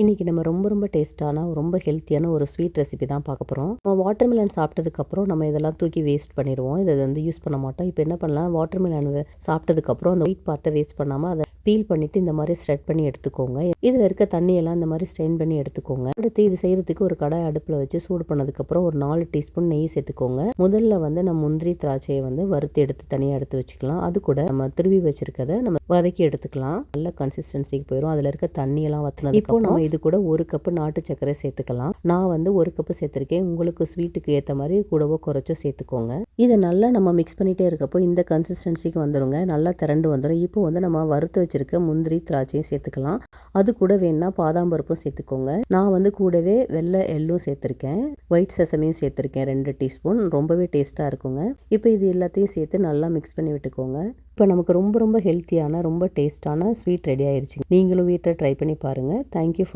இன்னைக்கு நம்ம ரொம்ப டேஸ்ட்டான, ரொம்ப ஹெல்த்தியான ஒரு ஸ்வீட் ரெசிபி தான் பார்க்க போறோம். நம்ம வாட்டர்மெலன் சாப்பிட்டதுக்கப்புறம் நம்ம இதெல்லாம் தூக்கி வேஸ்ட் பண்ணிருவோம். இத வந்து யூஸ் பண்ண மாட்டோம். இப்போ என்ன பண்ணலாம், வாட்டர்மெலன் சாப்பிட்டதுக்கப்புறம் அந்த ஒயிட் பார்ட்ட வேஸ்ட் பண்ணாம அத பீல் பண்ணிட்டு இந்த மாரி ஸ்ப்ரெட் பண்ணி எடுத்துக்கோங்க. இதுல இருக்க தண்ணியெல்லாம் இந்த மாரி ஸ்ட்ரெயின் பண்ணி எடுத்துக்கோங்க. அடுத்து இது செய்றதுக்கு ஒரு கடாய் அடுப்புல வச்சு சூடு பண்ணதுக்கப்புறம் ஒரு 4 டீஸ்பூன் நெய் சேர்த்துக்கோங்க. முதல்ல வந்து நம்ம முந்திரி, திராட்சைய வந்து வறுத்து எடுத்து தனியா எடுத்து வச்சுக்கலாம். அது கூட நம்ம துருவி வச்சிருக்கத நம்ம வதக்கி எடுத்துக்கலாம். நல்ல கன்சிஸ்டன்சிக்கு போயிரும். அதுல இருக்க தண்ணியெல்லாம் வத்துனதுக்கு இப்போ நம்ம இது கூட 1 கப் நாட்டு சர்க்கரை சேர்த்துக்கலாம். நான் வந்து 1 கப் சேர்த்திருக்கேன். உங்களுக்கு ஸ்வீட்டுக்கு ஏத்த மாரி கூடவோ குறைச்சோ சேர்த்துக்கோங்க. இத நல்லா நம்ம மிக்ஸ் பண்ணிட்டே இருக்கப்போ இந்த கன்சிஸ்டன்சிக்கு வந்துருங்க. நல்லா திரண்டு வந்துரும். இப்போ வந்து நம்ம வறுத்து வச்சிருக்க முந்திரி, திராட்சையும் சேர்த்துக்கலாம். அது கூட வேணுனா பாதாம் பருப்பும் சேர்த்துக்கோங்க. நான் வந்து கூடவே வெள்ளை எள்ளும் சேர்த்திருக்கேன். White செசமியும் சேர்த்திருக்கேன் 2 teaspoon. ரொம்பவே டேஸ்ட்டா இருக்குங்க. இப்போ இது எல்லாத்தையும் சேர்த்து நல்லா மிக்ஸ் பண்ணி விட்டுக்கோங்க. இப்போ நமக்கு ரொம்ப ஹெல்த்தியான, ரொம்ப டேஸ்ட்டான ஸ்வீட் ரெடி ஆயிருச்சு. நீங்களும் வீட்ல ட்ரை பண்ணி பாருங்க. Thank you for